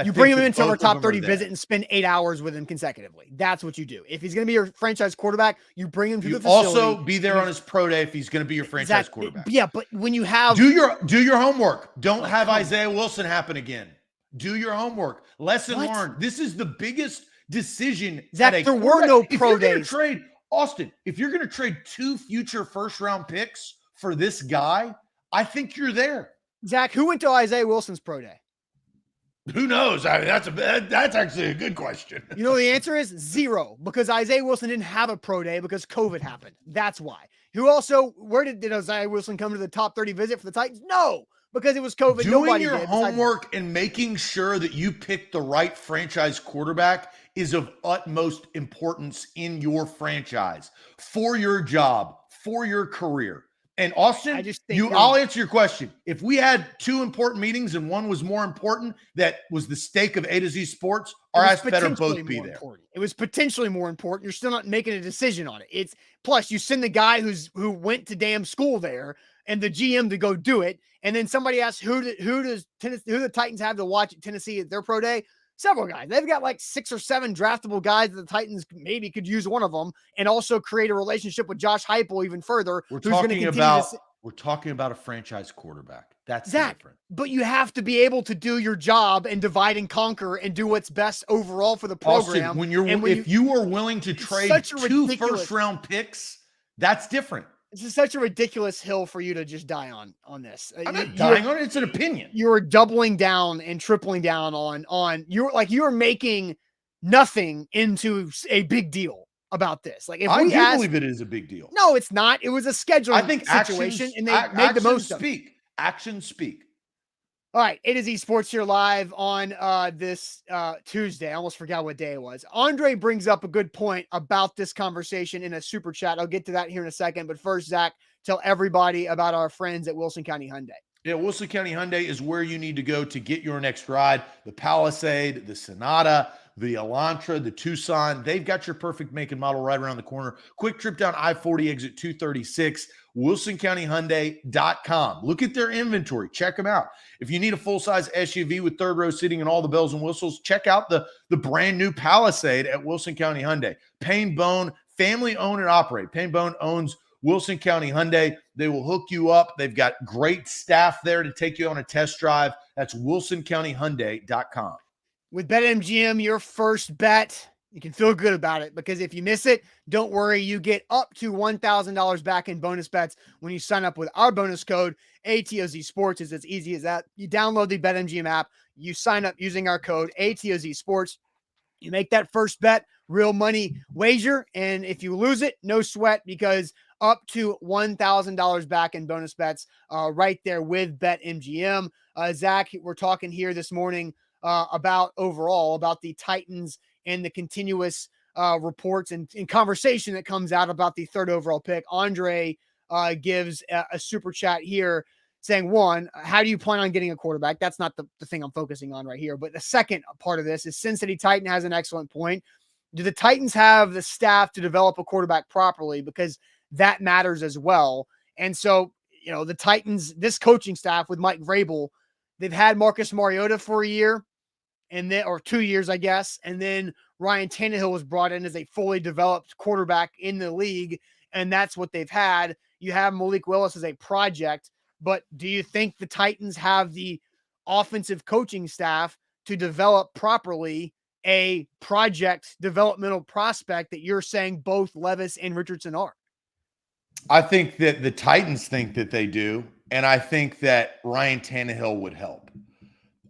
you bring him into our top 30 visit and spend 8 hours with him consecutively. That's what you do. If he's going to be your franchise quarterback, you bring him to the facility. Also be there on his pro day if he's going to be your franchise quarterback. Yeah, but when you have do your homework. Don't have Isaiah Wilson happen again. Do your homework. Lesson learned. This is the biggest decision. Zach, there were no pro days. Austin, if you're going to trade 2 future first-round picks for this guy, I think you're there. Zach, who went to Isaiah Wilson's pro day? Who knows? I mean, that's actually a good question. You know, the answer is 0, because Isaiah Wilson didn't have a pro day because COVID happened. That's why. Where did Isaiah Wilson come to the top 30 visit for the Titans? No, because it was COVID. Doing your homework and making sure that you pick the right franchise quarterback is of utmost importance in your franchise, for your job, for your career. And Austin, I'll answer your question. If we had 2 important meetings and one was more important, that was the stake of A to Z sports, our ass better both be there. It was potentially more important. You're still not making a decision on it. Plus you send the guy who went to damn school there and the GM to go do it. And then somebody asks who the Titans have to watch at Tennessee at their pro day. Several guys. They've got like 6 or 7 draftable guys that the Titans maybe could use one of them, and also create a relationship with Josh Heupel even further. We're talking about a franchise quarterback. That's different. But you have to be able to do your job and divide and conquer and do what's best overall for the program. Austin, if you are willing to trade 2 first-round picks, that's different. This is such a ridiculous hill for you to just die on this. I'm not dying on it. It's an opinion. You're doubling down and tripling down on you're making nothing into a big deal about this. Like, if I do believe it is a big deal. No, it's not. It was a scheduling situation, and they made the most of it. Actions speak. All right, A to Z Sports here live on this Tuesday. I almost forgot what day it was. Andre brings up a good point about this conversation in a super chat. I'll get to that here in a second. But first, Zach, tell everybody about our friends at Wilson County Hyundai. Yeah, Wilson County Hyundai is where you need to go to get your next ride. The Palisade, the Sonata, the Elantra, the Tucson. They've got your perfect make and model right around the corner. Quick trip down I-40 exit 236. WilsonCountyHyundai.com. Look at their inventory. Check them out. If you need a full-size SUV with third row seating and all the bells and whistles, check out the brand new Palisade at Wilson County Hyundai. Payne Bone, family owned and operate. Payne Bone owns Wilson County Hyundai. They will hook you up. They've got great staff there to take you on a test drive. That's WilsonCountyHyundai.com. With BetMGM, your first bet, you can feel good about it, because if you miss it, don't worry. You get up to $1,000 back in bonus bets when you sign up with our bonus code ATOZ Sports. It's as easy as that. You download the BetMGM app. You sign up using our code ATOZ Sports. You make that first bet, real money wager. And if you lose it, no sweat, because up to $1,000 back in bonus bets right there with BetMGM. Zach, we're talking here this morning about the Titans and the continuous reports and conversation that comes out about the third overall pick. Andre gives a super chat here saying, one, how do you plan on getting a quarterback? That's not the thing I'm focusing on right here. But the second part of this is Sin City Titan has an excellent point. Do the Titans have the staff to develop a quarterback properly? Because that matters as well. And so, the Titans, this coaching staff with Mike Vrabel, they've had Marcus Mariota for a year or 2 years, I guess. And then Ryan Tannehill was brought in as a fully developed quarterback in the league. And that's what they've had. You have Malik Willis as a project, but do you think the Titans have the offensive coaching staff to develop properly a project developmental prospect that you're saying both Levis and Richardson are? I think that the Titans think that they do, and I think that Ryan Tannehill would help.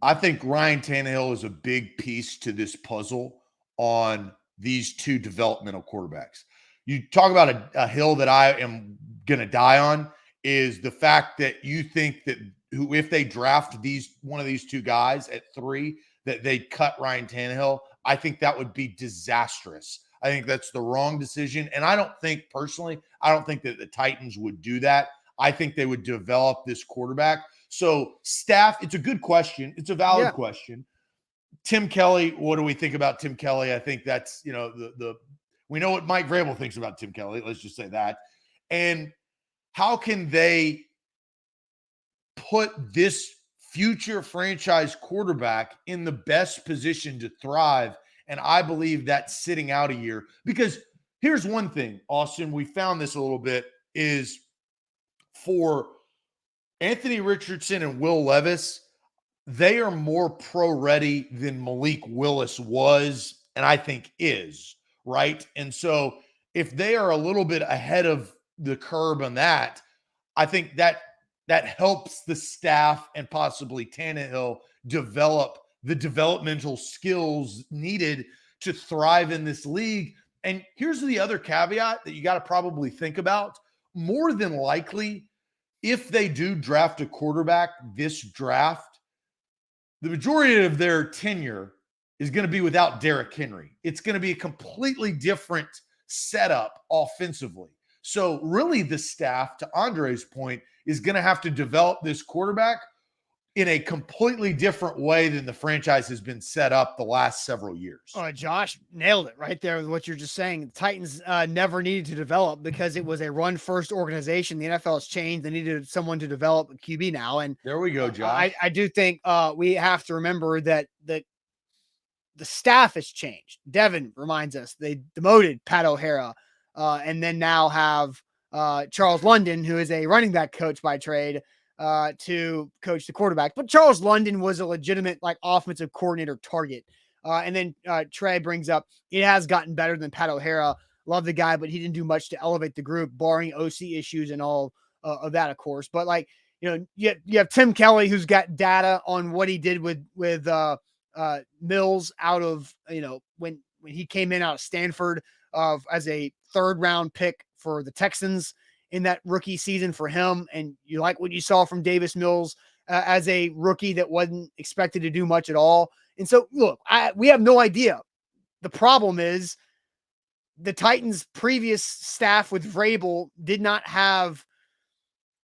I think Ryan Tannehill is a big piece to this puzzle on these two developmental quarterbacks. You talk about a hill that I am going to die on is the fact that you think that if they draft one of these two guys at 3, that they'd cut Ryan Tannehill. I think that would be disastrous. I think that's the wrong decision. And I don't think that the Titans would do that. I think they would develop this quarterback. So staff, it's a good question. It's a valid question. Tim Kelly, what do we think about Tim Kelly? I think that's, we know what Mike Vrabel thinks about Tim Kelly. Let's just say that. And how can they put this future franchise quarterback in the best position to thrive? And I believe that's sitting out a year. Because here's one thing, Austin, we found this a little bit, is for Anthony Richardson and Will Levis, they are more pro-ready than Malik Willis was, and I think is, right? And so if they are a little bit ahead of the curve on that, I think that helps the staff and possibly Tannehill develop the developmental skills needed to thrive in this league. And here's the other caveat that you got to probably think about. More than likely, if they do draft a quarterback this draft, the majority of their tenure is going to be without Derrick Henry. It's going to be a completely different setup offensively. So really the staff, to Andre's point, is going to have to develop this quarterback in a completely different way than the franchise has been set up the last several years. Oh, Josh nailed it right there with what you're just saying. The Titans never needed to develop because it was a run-first organization. The NFL has changed. They needed someone to develop a QB now. And there we go, Josh. I do think we have to remember that the staff has changed. Devin reminds us they demoted Pat O'Hara and then now have Charles London, who is a running back coach by trade, to coach the quarterback. But Charles London was a legitimate offensive coordinator target. And then Trey brings up, it has gotten better than Pat O'Hara. Love the guy, but he didn't do much to elevate the group, barring OC issues and all of that, of course. But you have Tim Kelly, who's got data on what he did with Mills out of, when he came in out of Stanford as a 3rd round pick for the Texans in that rookie season for him. And you like what you saw from Davis Mills as a rookie that wasn't expected to do much at all. And so look, we have no idea. The problem is the Titans' previous staff with Vrabel did not have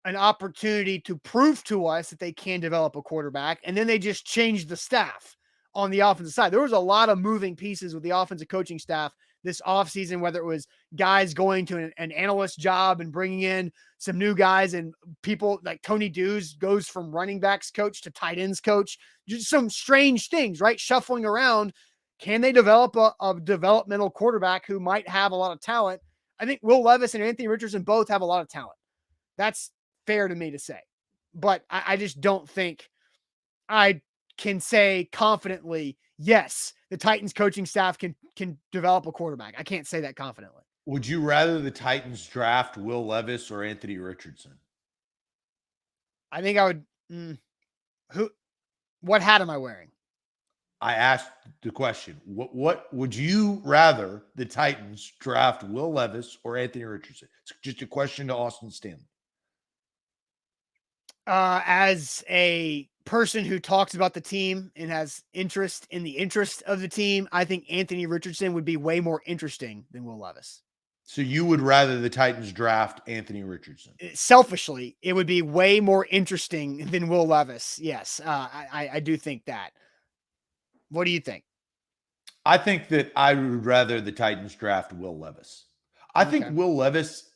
an opportunity to prove to us that they can develop a quarterback. And then they just changed the staff on the offensive side. There was a lot of moving pieces with the offensive coaching staff this offseason, whether it was guys going to an analyst job and bringing in some new guys, and people like Tony Dews goes from running backs coach to tight ends coach, just some strange things, right? Shuffling around. Can they develop a developmental quarterback who might have a lot of talent? I think Will Levis and Anthony Richardson both have a lot of talent. That's fair to me to say, but I just don't think I can say confidently, yes, the Titans coaching staff can develop a quarterback. I can't say that confidently. Would you rather the Titans draft Will Levis or Anthony Richardson? I think I would. What hat am I wearing? I asked the question, what would you rather the Titans draft Will Levis or Anthony Richardson? It's just a question to Austin Stanley. As a person who talks about the team and has interest in the interest of the team, I think Anthony Richardson would be way more interesting than Will Levis. So you would rather the Titans draft Anthony Richardson? Selfishly, it would be way more interesting than Will Levis. Yes, I do think that. What do you think? I think that I would rather the Titans draft Will Levis. I think Will Levis,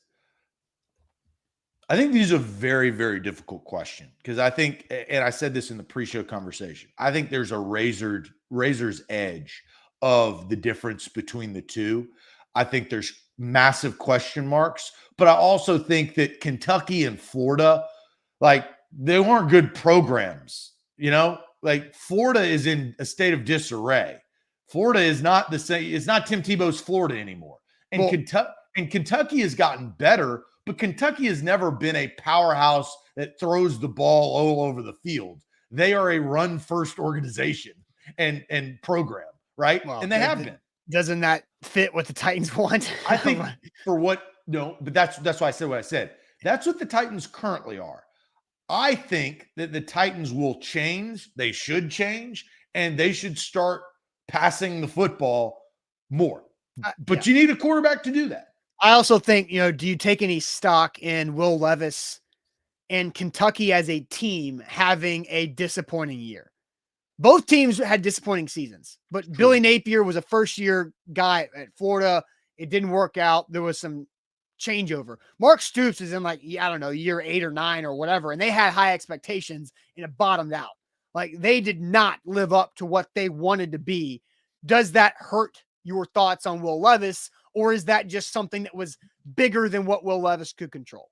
I think these are a very, very difficult question because I think, and I said this in the pre-show conversation, I think there's a razor's edge of the difference between the two. I think there's massive question marks, but I also think that Kentucky and Florida, like, they weren't good programs, you know? Like, Florida is in a state of disarray. Florida is not the same. It's not Tim Tebow's Florida anymore. And Kentucky has gotten better, but Kentucky has never been a powerhouse that throws the ball all over the field. They are a run-first organization and program, right? Well, and they have been. Doesn't that fit what the Titans want? I think but that's why I said what I said. That's what the Titans currently are. I think that the Titans will change. They should change, and they should start passing the football more. But you need a quarterback to do that. I also think, do you take any stock in Will Levis and Kentucky as a team having a disappointing year? Both teams had disappointing seasons, but Billy Napier was a first-year guy at Florida. It didn't work out. There was some changeover. Mark Stoops is in year 8 or 9 or whatever, and they had high expectations and it bottomed out. Like, they did not live up to what they wanted to be. Does that hurt your thoughts on Will Levis, or is that just something that was bigger than what Will Levis could control?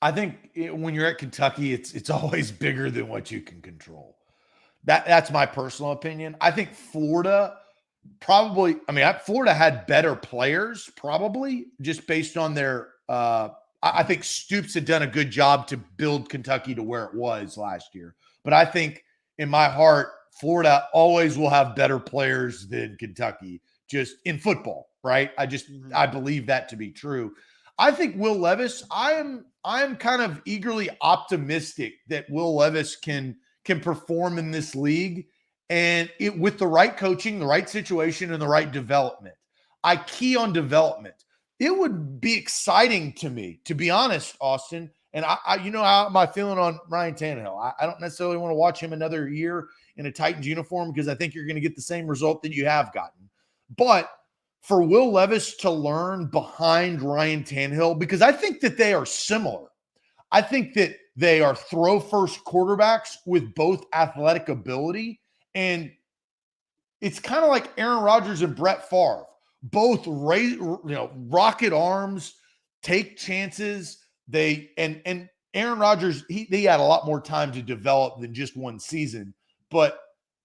I think when you're at Kentucky, it's always bigger than what you can control. That's my personal opinion. I think Florida Florida had better players, probably, just based on their I think Stoops had done a good job to build Kentucky to where it was last year. But I think in my heart, Florida always will have better players than Kentucky, just in football, right? I believe that to be true. I think Will Levis, I'm kind of eagerly optimistic that Will Levis can perform in this league, and with the right coaching, the right situation, and the right development. I key on development. It would be exciting to me, to be honest, Austin. And I you know how my feeling on Ryan Tannehill. I don't necessarily want to watch him another year in a Titans uniform because I think you're going to get the same result that you have gotten. But for Will Levis to learn behind Ryan Tannehill, because I think that they are similar. I think that they are throw-first quarterbacks with both athletic ability, and it's kind of like Aaron Rodgers and Brett Favre. Both rocket arms, take chances. And Aaron Rodgers, he had a lot more time to develop than just one season. But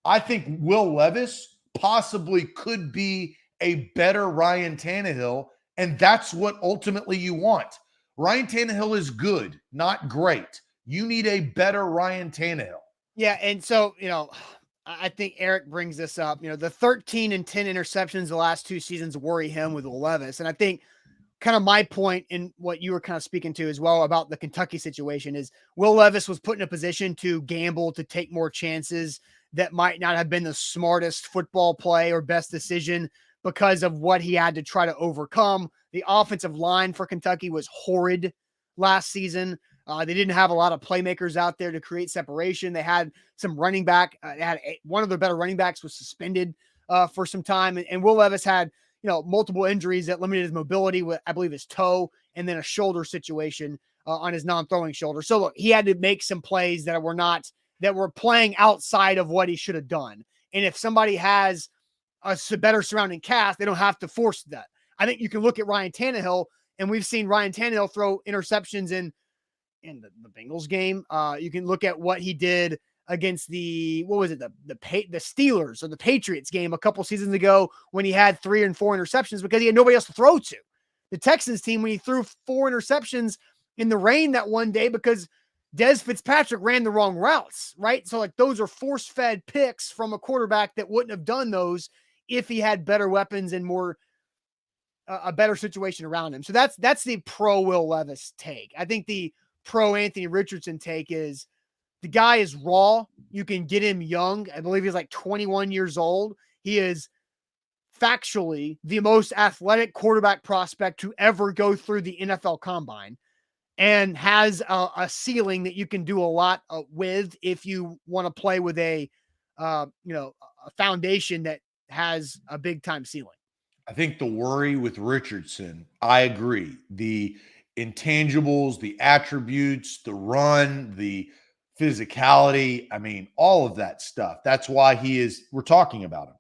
I think Will Levis possibly could be a better Ryan Tannehill, and that's what ultimately you want. Ryan Tannehill is good, not great. You need a better Ryan Tannehill. Yeah, and so, I think Eric brings this up. The 13 and 10 interceptions the last 2 seasons worry him with Will Levis. And I think kind of my point in what you were kind of speaking to as well about the Kentucky situation is Will Levis was put in a position to gamble, to take more chances that might not have been the smartest football play or best decision because of what he had to try to overcome. The offensive line for Kentucky was horrid last season. They didn't have a lot of playmakers out there to create separation. They had some running back. One of their better running backs was suspended for some time. And Will Levis had, multiple injuries that limited his mobility with, I believe, his toe and then a shoulder situation on his non-throwing shoulder. So look, he had to make some plays that were playing outside of what he should have done. And if somebody has a better surrounding cast, they don't have to force that. I think you can look at Ryan Tannehill, and we've seen Ryan Tannehill throw interceptions in the Bengals game. You can look at what he did against the Steelers or the Patriots game a couple seasons ago when he had 3 and 4 interceptions because he had nobody else to throw to. The Texans team, when he threw 4 interceptions in the rain that one day because Des Fitzpatrick ran the wrong routes, right? So like those are force-fed picks from a quarterback that wouldn't have done those if he had better weapons and more a better situation around him. So that's the pro Will Levis take. I think the pro Anthony Richardson take is the guy is raw. You can get him young. I believe he's like 21 years old. He is factually the most athletic quarterback prospect to ever go through the NFL Combine, and has a ceiling that you can do a lot with if you want to play with a foundation that has a big time ceiling. I think the worry with Richardson, I agree. The intangibles, the attributes, the run, the physicality, I mean, all of that stuff. That's why we're talking about him.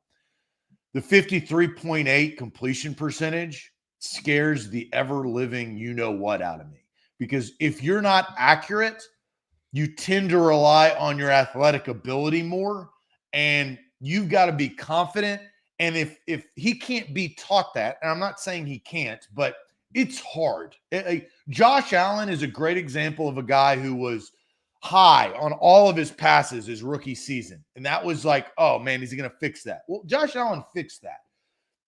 The 53.8 completion percentage scares the ever living you-know-what out of me. Because if you're not accurate, you tend to rely on your athletic ability more, and you've got to be confident. And if he can't be taught that, and I'm not saying he can't, but it's hard. Josh Allen is a great example of a guy who was high on all of his passes his rookie season. And that was like, oh man, is he going to fix that? Well, Josh Allen fixed that.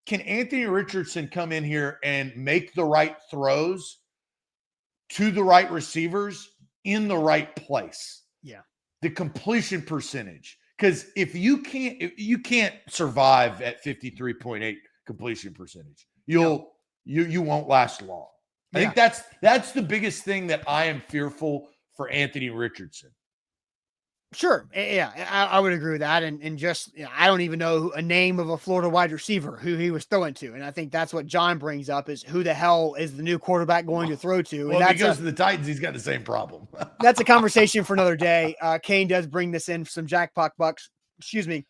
Can Anthony Richardson come in here and make the right throws to the right receivers in the right place? Yeah. The completion percentage. Because if you can't survive at 53.8 completion percentage, you won't last long. I think that's the biggest thing that I am fearful for Anthony Richardson. Sure. Yeah, I would agree with that. And just, I don't even know a name of a Florida wide receiver who he was throwing to. And I think that's what John brings up is who the hell is the new quarterback going to throw to? Well, if he goes to the Titans, he's got the same problem. That's a conversation for another day. Kane does bring this in, some jackpot bucks, a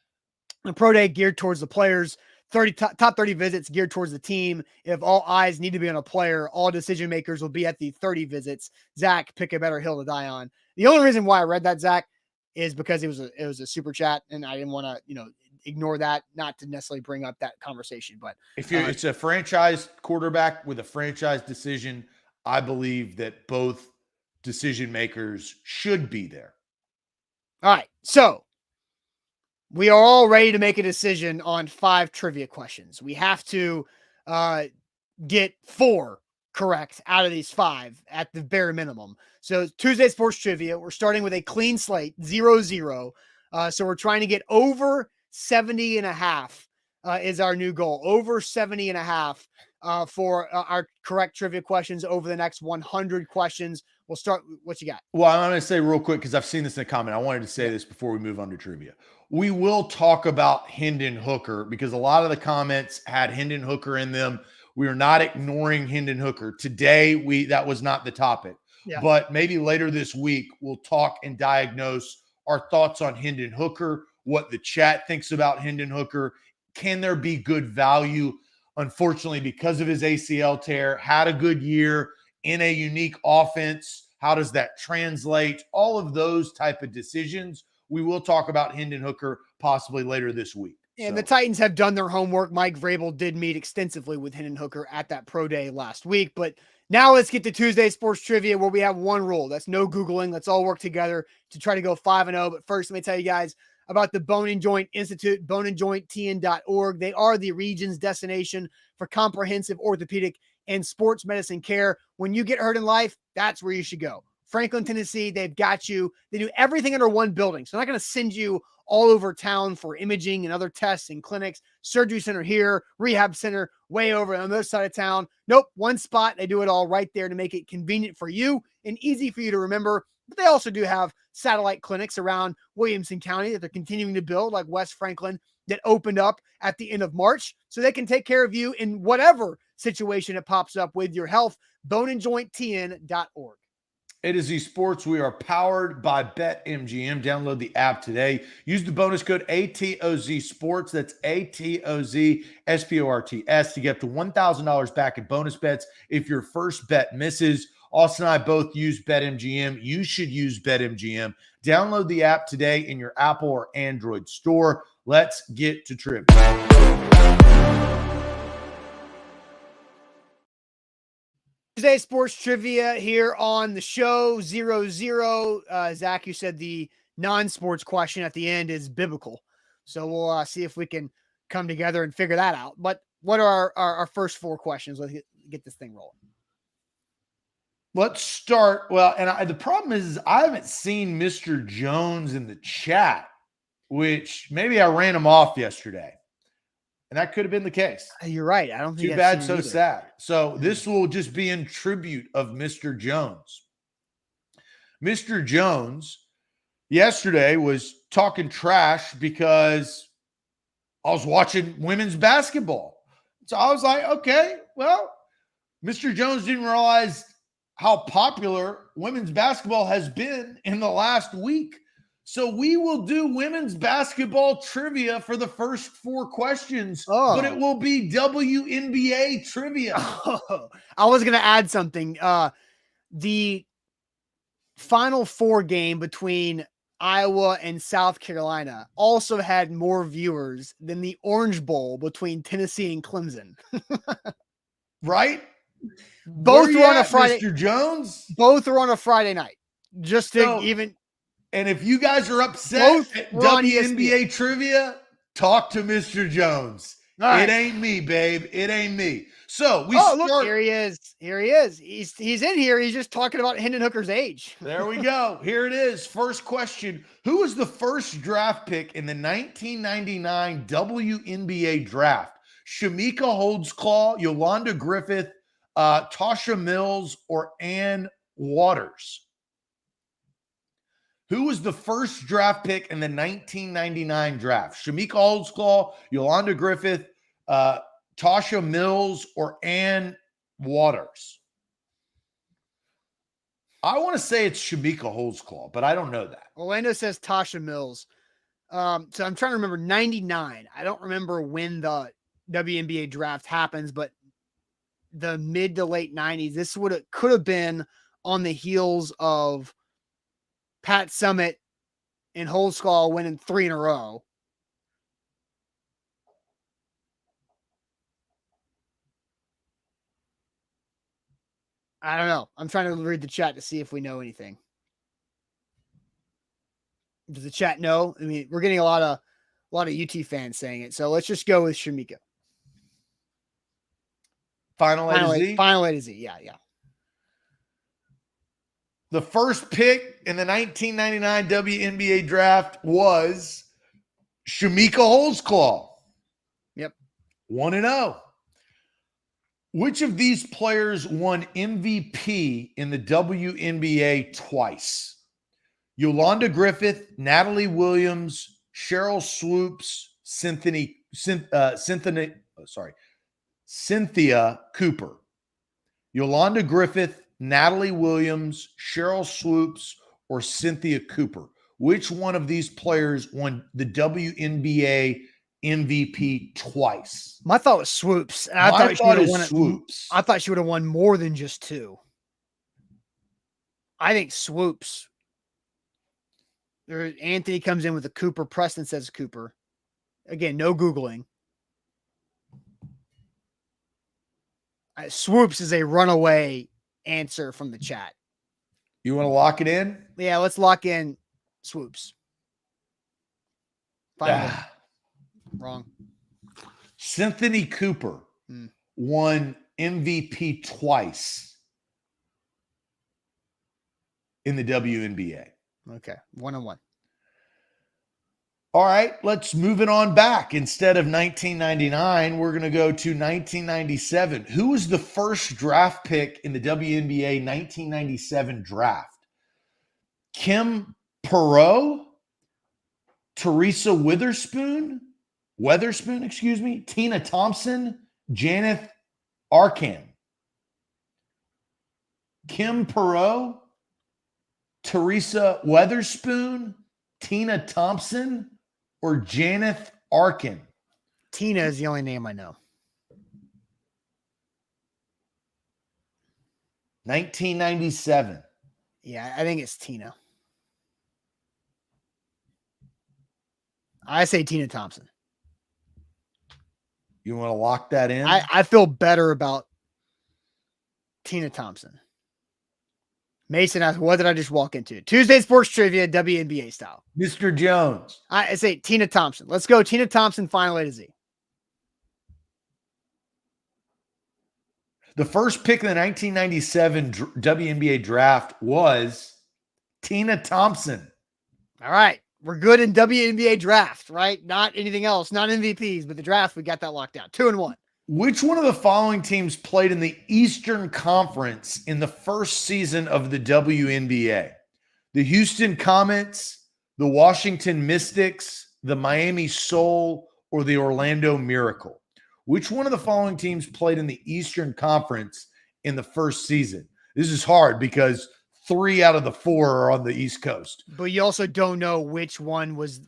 pro day geared towards the players, top 30 visits geared towards the team. If all eyes need to be on a player, all decision makers will be at the 30 visits. Zach, pick a better hill to die on. The only reason why I read that, Zach, is because it was a super chat, and I didn't want to, ignore that, not to necessarily bring up that conversation. But if it's a franchise quarterback with a franchise decision, I believe that both decision makers should be there. All right. So we are all ready to make a decision on 5 trivia questions. We have to get 4 correct out of these 5 at the bare minimum. So Tuesday Sports Trivia, we're starting with a clean slate, 0-0. So we're trying to get over 70.5 is our new goal. Over 70.5 for our correct trivia questions over the next 100 questions. We'll start. What you got? Well, I'm going to say real quick, because I've seen this in a comment. I wanted to say this before we move on to trivia. We will talk about Hendon Hooker because a lot of the comments had Hendon Hooker in them. We are not ignoring Hendon Hooker. Today, that was not the topic. Yeah. But maybe later this week, we'll talk and diagnose our thoughts on Hendon Hooker, what the chat thinks about Hendon Hooker. Can there be good value? Unfortunately, because of his ACL tear, had a good year in a unique offense. How does that translate? All of those type of decisions. We will talk about Hendon Hooker possibly later this week. And the Titans have done their homework. Mike Vrabel did meet extensively with Hendon Hooker at that pro day last week. But now let's get to Tuesday Sports Trivia, where we have one rule. That's no Googling. Let's all work together to try to go 5-0. But first, let me tell you guys about the Bone and Joint Institute, boneandjointtn.org. They are the region's destination for comprehensive orthopedic and sports medicine care. When you get hurt in life, that's where you should go. Franklin, Tennessee, they've got you. They do everything under one building. So they're not going to send you all over town for imaging and other tests and clinics. Surgery center here, rehab center way over on the other side of town. Nope, one spot. They do it all right there to make it convenient for you and easy for you to remember. But they also do have satellite clinics around Williamson County that they're continuing to build, like West Franklin, that opened up at the end of March. So they can take care of you in whatever situation it pops up with your health. boneandjointtn.org. It is esports. We are powered by BetMGM. Download the app today. Use the bonus code ATOZ Sports. That's ATOZ SPORTS to get up to $1,000 back in bonus bets if your first bet misses. Austin and I both use BetMGM. You should use BetMGM. Download the app today in your Apple or Android store. Let's get to trivia. Tuesday sports trivia here on the show 0-0. Zach, you said the non-sports question at the end is biblical. So we'll see if we can come together and figure that out. But what are our first four questions? Let's get this thing rolling. Let's start. Well, and the problem is I haven't seen Mr. Jones in the chat, which maybe I ran him off yesterday. And that could have been the case. You're right. I don't think Too bad, so sad. So this will just be in tribute of Mr. Jones. Mr. Jones yesterday was talking trash because I was watching women's basketball. So I was like, okay, well, Mr. Jones didn't realize how popular women's basketball has been in the last week. So we will do women's basketball trivia for the first four questions, but it will be WNBA trivia. I was going to add something. The Final Four game between Iowa and South Carolina also had more viewers than the Orange Bowl between Tennessee and Clemson. Right? Both were on a Friday. Mr. Jones? Both are on a Friday night. Just to even... And if you guys are upset at WNBA trivia, talk to Mr. Jones. Right. It ain't me, babe. It ain't me. So we start. Look, here he is. Here he is. He's in here. He's just talking about Hendon Hooker's age. There we go. Here it is. First question. Who was the first draft pick in the 1999 WNBA draft? Shamika Holdsclaw, Yolanda Griffith, Tasha Mills, or Ann Waters? Who was the first draft pick in the 1999 draft? Shamika Holdsclaw, Yolanda Griffith, Tasha Mills, or Ann Waters? I want to say it's Shamika Holdsclaw, but I don't know that. Orlando says Tasha Mills. So I'm trying to remember 99. I don't remember when the WNBA draft happens, but the mid to late 90s. This could have been on the heels of Pat Summitt and Holdsclaw winning 3 in a row. I don't know. I'm trying to read the chat to see if we know anything. Does the chat know? I mean, we're getting a lot of UT fans saying it. So let's just go with Shamika. Final A to Z? Final A to Z. Yeah. The first pick in the 1999 WNBA draft was Shamika Holdsclaw. Yep. 1-0. Which of these players won MVP in the WNBA twice? Yolanda Griffith, Natalie Williams, Cheryl Swoops, Cynthia Cooper. Yolanda Griffith, Natalie Williams, Cheryl Swoops, or Cynthia Cooper? Which one of these players won the WNBA MVP twice? My thought was Swoops. And I thought she would have won Swoops. I thought she would have won more than just 2. I think Swoops. Anthony comes in with a Cooper. Preston says Cooper. Again, no Googling. Swoops is a runaway answer from the chat. You want to lock it in? Yeah, let's lock in Swoops. Wrong. Cynthia Cooper won MVP twice in the WNBA. Okay, 1-1. All right, let's move it on back. Instead of 1999, we're going to go to 1997. Who was the first draft pick in the WNBA 1997 draft? Kim Perot, Teresa Weatherspoon, Tina Thompson, Janeth Arkan. Kim Perot, Teresa Weatherspoon, Tina Thompson, or Janeth Arkan? Tina is the only name I know. 1997. Yeah, I think it's Tina. I say Tina Thompson. You want to lock that in? I feel better about Tina Thompson. Mason asks, what did I just walk into? Tuesday Sports Trivia, WNBA style. Mr. Jones. I say Tina Thompson. Let's go. Tina Thompson, final A to Z. The first pick in the 1997 WNBA draft was Tina Thompson. All right. We're good in WNBA draft, right? Not anything else, not MVPs, but the draft, we got that locked down. 2-1. Which one of the following teams played in the Eastern Conference in the first season of the WNBA? The Houston Comets, the Washington Mystics, the Miami Soul, or the Orlando Miracle? Which one of the following teams played in the Eastern Conference in the first season? This is hard because 3 out of the 4 are on the East Coast. But you also don't know which one was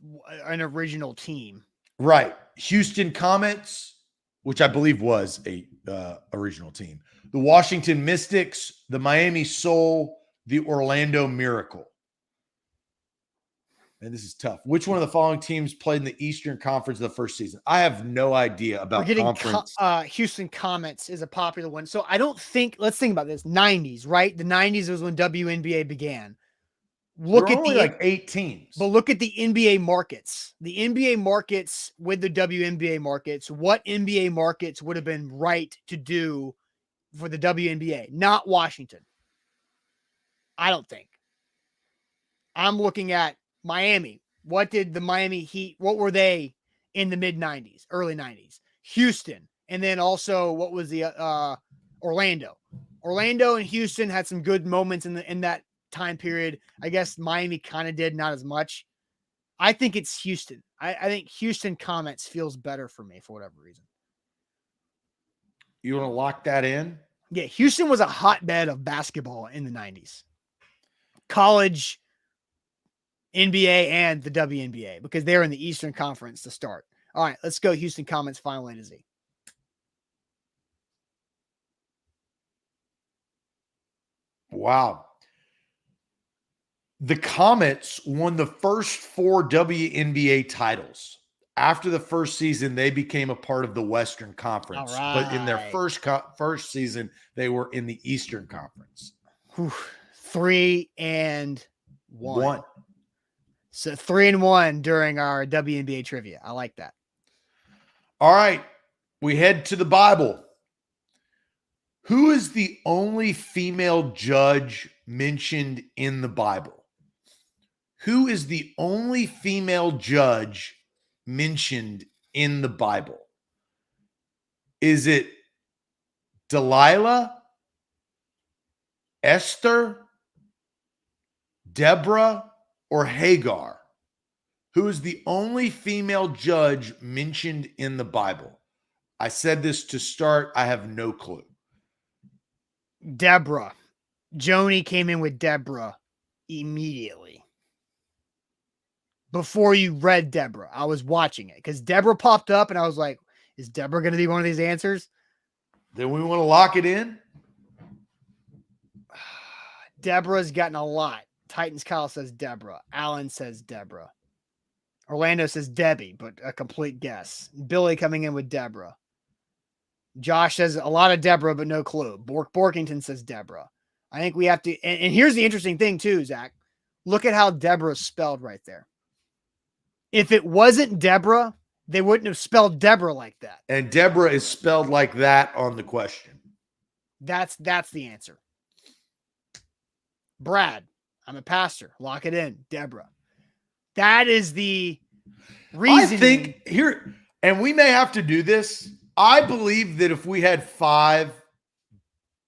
an original team. Right. Houston Comets, which I believe was a original team. The Washington Mystics, the Miami Soul, the Orlando Miracle. And this is tough. Which one of the following teams played in the Eastern Conference the first season? I have no idea about conference. Houston Comets is a popular one. So I don't think, let's think about this. 90s, right? The 90s was when WNBA began. Look at like 8 teams. But look at the NBA markets. The NBA markets with the WNBA markets. What NBA markets would have been right to do for the WNBA? Not Washington. I don't think. I'm looking at Miami. What did the Miami Heat, what were they in the mid-90s, early 90s? Houston. And then also, what was the Orlando? Orlando and Houston had some good moments in that time period. I guess Miami kind of did, not as much. I think it's Houston. I think Houston Comets feels better for me for whatever reason. You want to lock that in? Yeah, Houston was a hotbed of basketball in the 90s. College, NBA, and the WNBA, because they're in the Eastern Conference to start. All right, let's go Houston Comets final A to Z. Wow. The Comets won the first 4 WNBA titles. After the first season, they became a part of the Western Conference. All But in their right. first season, they were in the Eastern Conference. 3-1. 1. So 3-1 during our WNBA trivia. I like that. All right. We head to the Bible. Who is the only female judge mentioned in the Bible? Who is the only female judge mentioned in the Bible? Is it Delilah, Esther, Deborah, or Hagar? Who is the only female judge mentioned in the Bible? I said this to start. I have no clue. Deborah. Joni came in with Deborah immediately. Before you read Deborah, I was watching it because Deborah popped up and I was like, is Deborah going to be one of these answers? Then we want to lock it in. Deborah's gotten a lot. Titans Kyle says Deborah. Allen says Deborah. Orlando says Debbie, but a complete guess. Billy coming in with Deborah. Josh says a lot of Deborah, but no clue. Borkington says Deborah. I think we have to, and here's the interesting thing too, Zach. Look at how Deborah's spelled right there. If it wasn't Deborah, they wouldn't have spelled Deborah like that. And Deborah is spelled like that on the question. That's the answer. Brad, I'm a pastor. Lock it in. Deborah. That is the reason. I think here, and we may have to do this. I believe that if we had 5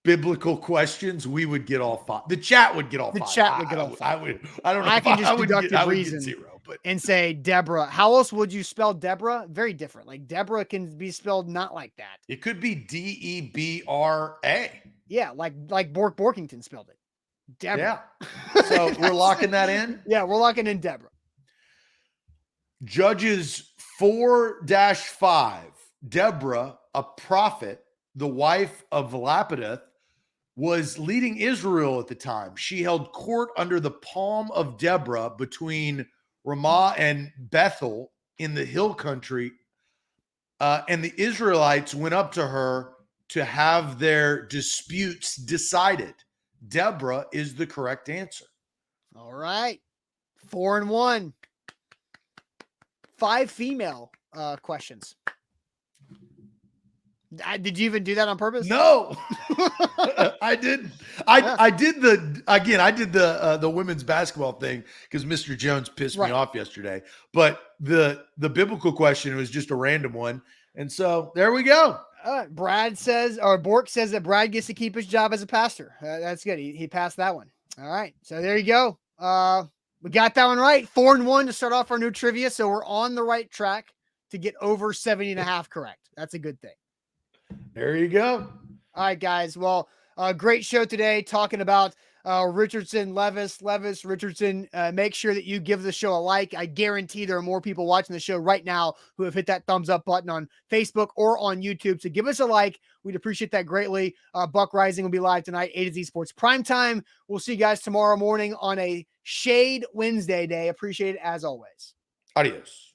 biblical questions, we would get all 5. The chat would get all 5. The chat would get all 5. I would. I don't know. I can just deductive I would reason get 0, but and say Deborah. How else would you spell Deborah? Very different. Like Deborah can be spelled not like that. It could be Debra. Yeah, like Borkington spelled it. Deborah. Yeah. So we're locking that in. Yeah, we're locking in Deborah. Judges 4-5. Deborah, a prophet, the wife of Lapideth, was leading Israel at the time. She held court under the palm of Deborah between Ramah and Bethel in the hill country. And the Israelites went up to her to have their disputes decided. Deborah is the correct answer. All right. 4-1. 5 female questions. Did you even do that on purpose? No, I didn't. I did the women's basketball thing because Mr. Jones pissed me off yesterday. But the biblical question was just a random one, and so there we go. Bork says that Brad gets to keep his job as a pastor. That's good. He passed that one. All right, so there you go. We got that one right. 4-1 to start off our new trivia, so we're on the right track to get over 70.5 correct. That's a good thing. There you go. All right, guys. Well, great show today talking about Richardson, Levis, Richardson. Make sure that you give the show a like. I guarantee there are more people watching the show right now who have hit that thumbs up button on Facebook or on YouTube. So give us a like. We'd appreciate that greatly. Buck Rising will be live tonight, A to Z Sports Primetime. We'll see you guys tomorrow morning on a Shade Wednesday day. Appreciate it as always. Adios.